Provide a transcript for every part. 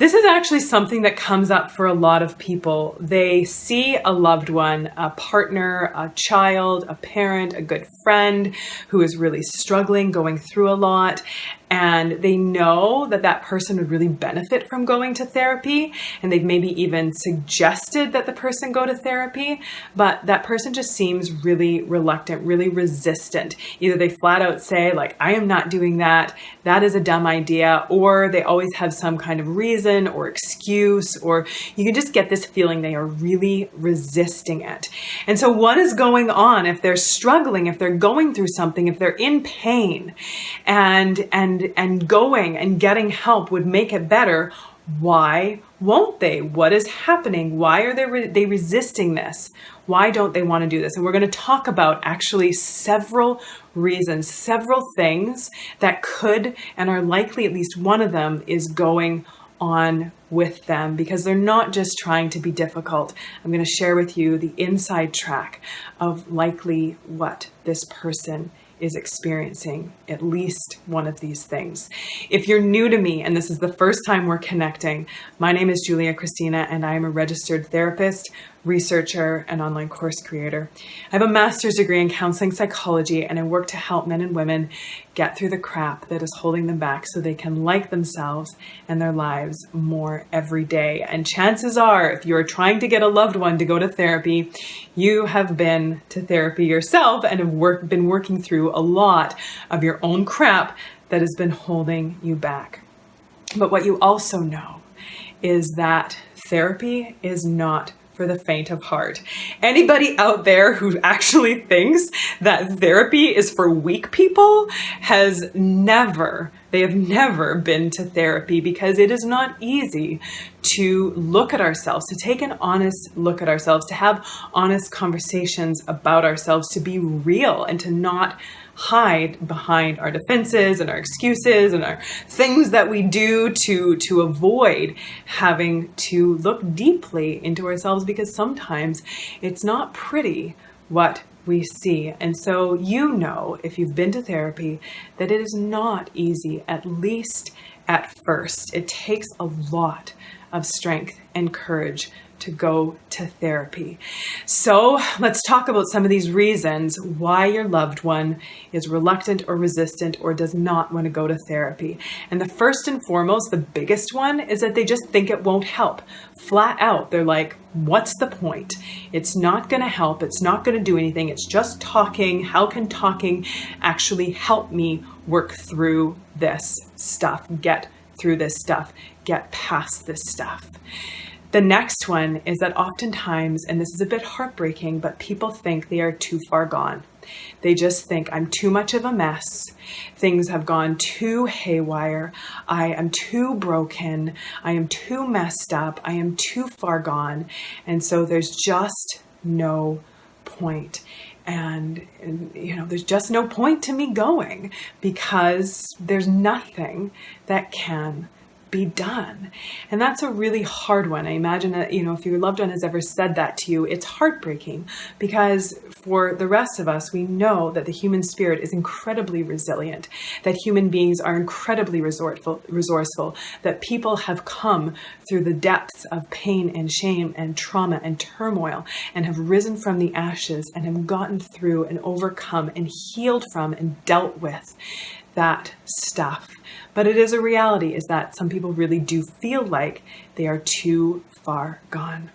This is actually something that comes up for a lot of people. They see a loved one, a partner, a child, a parent, a good friend who is really struggling, going through a lot, and they know that that person would really benefit from going to therapy, and they've maybe even suggested that the person go to therapy, but that person just seems really reluctant, really resistant. Either they flat out say, like, I am not doing that, that is a dumb idea, or they always have some kind of reason or excuse, or you can just get this feeling they are really resisting it. And so what is going on if they're struggling, if they're going through something, if they're in pain, and going and getting help would make it better? Why won't they? What is happening? Why are they resisting this? Why don't they want to do this? And we're going to talk about actually several reasons, several things that could and are likely, at least one of them is going on with them, because they're not just trying to be difficult. I'm going to share with you the inside track of likely what this person is experiencing, at least one of these things. If you're new to me and this is the first time we're connecting, my name is Kristina, and I am a registered therapist, researcher, and online course creator. I have a master's degree in counseling psychology, and I work to help men and women get through the crap that is holding them back so they can like themselves and their lives more every day. And chances are, if you're trying to get a loved one to go to therapy, you have been to therapy yourself and have been working through a lot of your own crap that has been holding you back. But what you also know is that therapy is not for the faint of heart. Anybody out there who actually thinks that therapy is for weak people they have never been to therapy, because it is not easy to look at ourselves, to take an honest look at ourselves, to have honest conversations about ourselves, to be real and to not hide behind our defenses and our excuses and our things that we do to avoid having to look deeply into ourselves, because sometimes it's not pretty what we see. And so you know, if you've been to therapy, that it is not easy, at least at first. It takes a lot of strength and courage to go to therapy. So let's talk about some of these reasons why your loved one is reluctant or resistant or does not want to go to therapy. And the first and foremost, the biggest one, is that they just think it won't help. Flat out, they're like, what's the point? It's not going to help. It's not going to do anything. It's just talking. How can talking actually help me work through this stuff, get through this stuff, get past this stuff? The next one is that oftentimes, and this is a bit heartbreaking, but people think they are too far gone. They just think, I'm too much of a mess. Things have gone too haywire. I am too broken. I am too messed up. I am too far gone. And so there's just no point. And there's just no point to me going, because there's nothing that can be done. And that's a really hard one. I imagine that, if your loved one has ever said that to you, it's heartbreaking, because for the rest of us, we know that the human spirit is incredibly resilient, that human beings are incredibly resourceful, that people have come through the depths of pain and shame and trauma and turmoil and have risen from the ashes and have gotten through and overcome and healed from and dealt with that stuff. But it is a reality, is that some people really do feel like they are too far gone.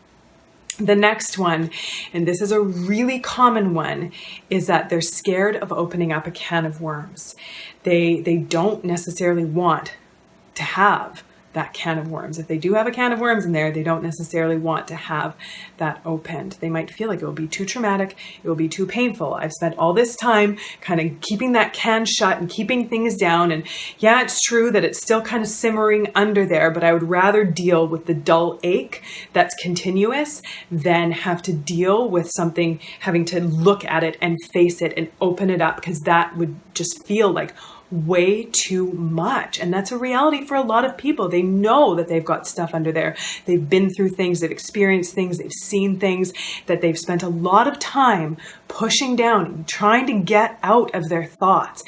The next one, and this is a really common one, is that they're scared of opening up a can of worms. They don't necessarily want to have that can of worms. If they do have a can of worms in there, they don't necessarily want to have that opened. They might feel like it will be too traumatic, it will be too painful. I've spent all this time kind of keeping that can shut and keeping things down, and yeah, it's true that it's still kind of simmering under there, but I would rather deal with the dull ache that's continuous than have to deal with something, having to look at it and face it and open it up, because that would just feel like way too much. And that's a reality for a lot of people. They know that they've got stuff under there. They've been through things, they've experienced things, they've seen things that they've spent a lot of time pushing down and trying to get out of their thoughts,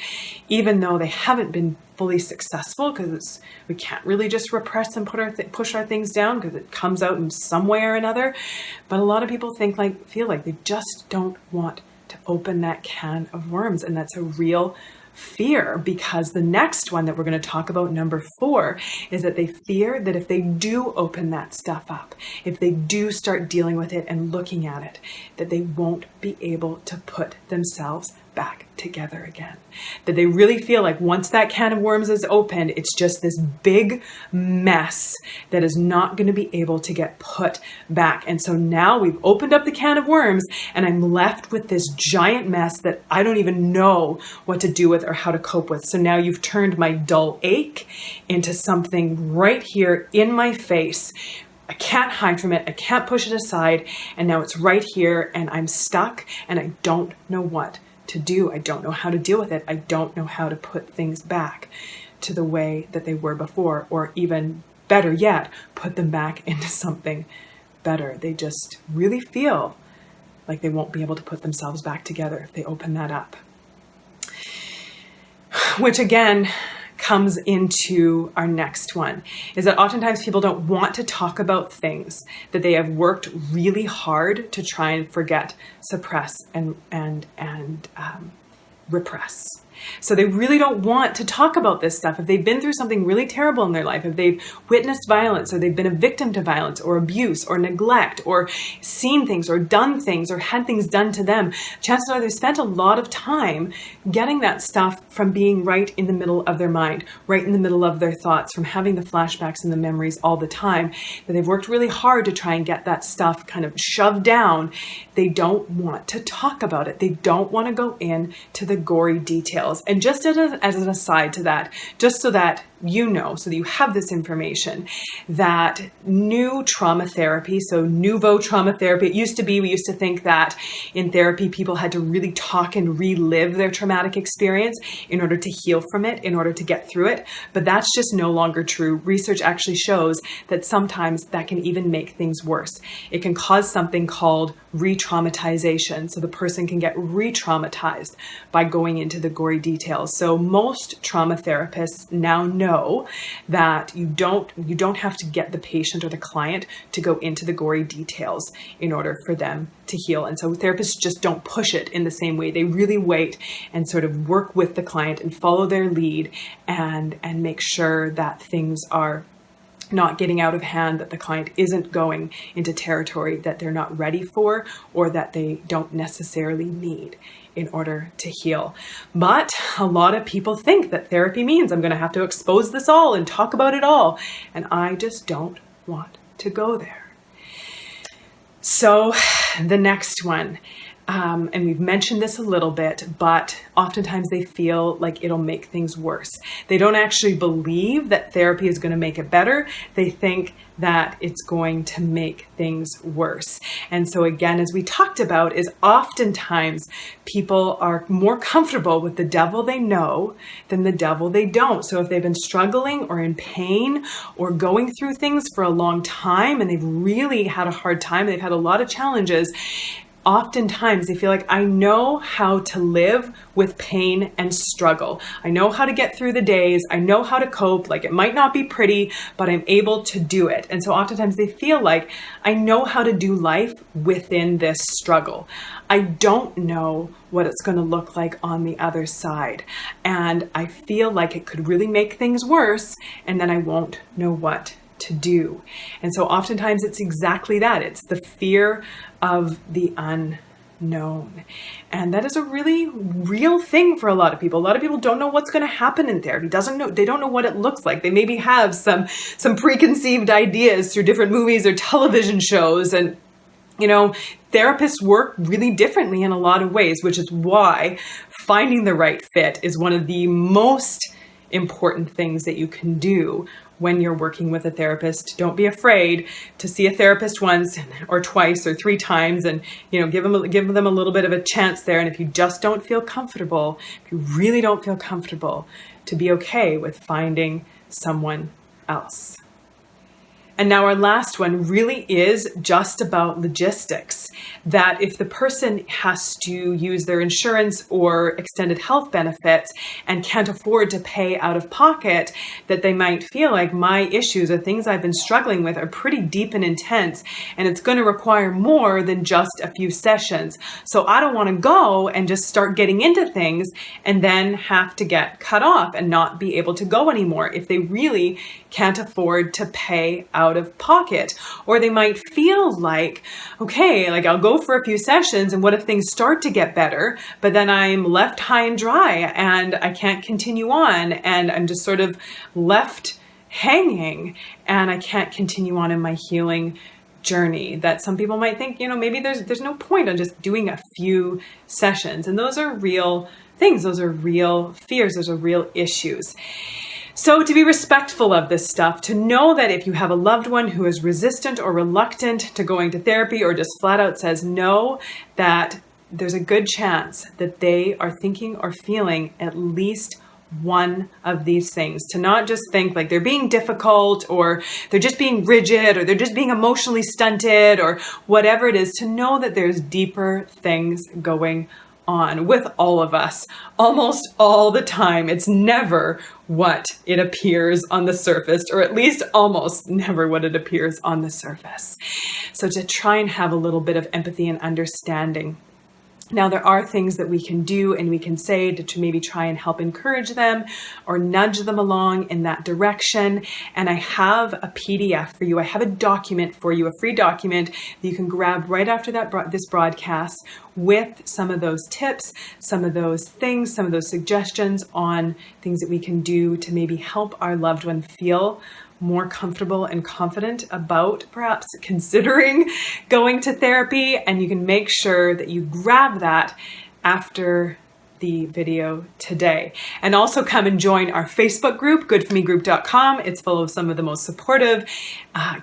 even though they haven't been fully successful because we can't really just repress and push our things down because it comes out in some way or another. But a lot of people feel like they just don't want to open that can of worms, and that's a real fear, because the next one that we're going to talk about, number 4, is that they fear that if they do open that stuff up, if they do start dealing with it and looking at it, that they won't be able to put themselves back together again. That they really feel like once that can of worms is opened, it's just this big mess that is not going to be able to get put back. And so now we've opened up the can of worms and I'm left with this giant mess that I don't even know what to do with or how to cope with. So now you've turned my dull ache into something right here in my face. I can't hide from it. I can't push it aside. And now it's right here and I'm stuck and I don't know what to do. I don't know how to deal with it. I don't know how to put things back to the way that they were before, or even better yet, put them back into something better. They just really feel like they won't be able to put themselves back together if they open that up. Which again comes into our next one, is that oftentimes people don't want to talk about things that they have worked really hard to try and forget, suppress, and repress. So they really don't want to talk about this stuff. If they've been through something really terrible in their life, if they've witnessed violence, or they've been a victim to violence or abuse or neglect, or seen things or done things or had things done to them, chances are they've spent a lot of time getting that stuff from being right in the middle of their mind, right in the middle of their thoughts, from having the flashbacks and the memories all the time, that they've worked really hard to try and get that stuff kind of shoved down. They don't want to talk about it. They don't want to go into the gory details. And just as an aside to that, just so that you know, so that you have this information, that new trauma therapy, so nouveau trauma therapy, it used to be, we used to think that in therapy, people had to really talk and relive their traumatic experience in order to heal from it, in order to get through it. But that's just no longer true. Research actually shows that sometimes that can even make things worse. It can cause something called re-traumatization. So the person can get re-traumatized by going into the gory details. So most trauma therapists now know that you don't have to get the patient or the client to go into the gory details in order for them to heal. And so therapists just don't push it in the same way. They really wait and sort of work with the client and follow their lead and make sure that things are not getting out of hand, that the client isn't going into territory that they're not ready for or that they don't necessarily need in order to heal. But a lot of people think that therapy means I'm going to have to expose this all and talk about it all. And I just don't want to go there. So the next one, and we've mentioned this a little bit, but oftentimes they feel like it'll make things worse. They don't actually believe that therapy is going to make it better. They think that it's going to make things worse. And so again, as we talked about, is oftentimes people are more comfortable with the devil they know than the devil they don't. So if they've been struggling or in pain or going through things for a long time and they've really had a hard time, they've had a lot of challenges, oftentimes they feel like, I know how to live with pain and struggle. I know how to get through the days. I know how to cope. Like, it might not be pretty, but I'm able to do it. And so oftentimes they feel like, I know how to do life within this struggle. I don't know what it's going to look like on the other side. And I feel like it could really make things worse, and then I won't know what to do. And so oftentimes it's exactly that. It's the fear of the unknown. And that is a really real thing for a lot of people. A lot of people don't know what's going to happen in therapy. They don't know what it looks like. They maybe have some preconceived ideas through different movies or television shows. And, you know, therapists work really differently in a lot of ways, which is why finding the right fit is one of the most important things that you can do when you're working with a therapist. Don't be afraid to see a therapist once or twice or 3 times and, you know, give them a little bit of a chance there. And if you just don't feel comfortable, if you really don't feel comfortable, to be okay with finding someone else. And now our last one really is just about logistics, that if the person has to use their insurance or extended health benefits and can't afford to pay out of pocket, that they might feel like my issues or things I've been struggling with are pretty deep and intense, and it's going to require more than just a few sessions. So I don't want to go and just start getting into things and then have to get cut off and not be able to go anymore if they really can't afford to pay out of pocket. Or they might feel like, okay, like I'll go for a few sessions, and what if things start to get better, but then I'm left high and dry and I can't continue on, and I'm just sort of left hanging and I can't continue on in my healing journey. That some people might think, maybe there's no point on just doing a few sessions. And those are real things. Those are real fears. Those are real issues. So to be respectful of this stuff, to know that if you have a loved one who is resistant or reluctant to going to therapy or just flat out says no, that there's a good chance that they are thinking or feeling at least one of these things. To not just think like they're being difficult, or they're just being rigid, or they're just being emotionally stunted, or whatever it is, to know that there's deeper things going on with all of us almost all the time. It's never what it appears on the surface, or at least almost never what it appears on the surface. So to try and have a little bit of empathy and understanding. Now, there are things that we can do and we can say to maybe try and help encourage them or nudge them along in that direction. And I have a PDF for you. I have a document for you, a free document that you can grab right after this broadcast with some of those tips, some of those things, some of those suggestions on things that we can do to maybe help our loved one feel more comfortable and confident about perhaps considering going to therapy. And you can make sure that you grab that after the video today. And also come and join our Facebook group, goodformegroup.com. It's full of some of the most supportive,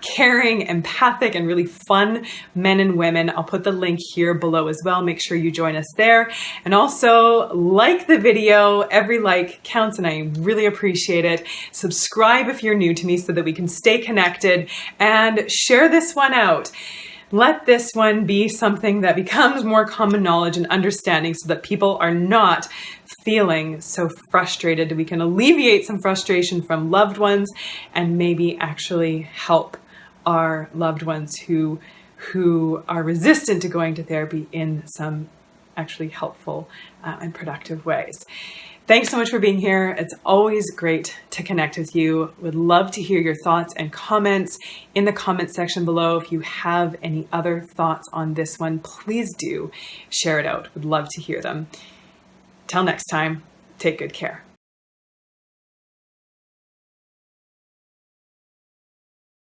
caring, empathic, and really fun men and women. I'll put the link here below as well. Make sure you join us there. And also like the video. Every like counts and I really appreciate it. Subscribe if you're new to me so that we can stay connected, and share this one out. Let this one be something that becomes more common knowledge and understanding so that people are not feeling so frustrated. We can alleviate some frustration from loved ones and maybe actually help our loved ones who are resistant to going to therapy in some actually helpful and productive ways. Thanks so much for being here. It's always great to connect with you. Would love to hear your thoughts and comments in the comment section below. If you have any other thoughts on this one, please do share it out. Would love to hear them. Till next time, take good care.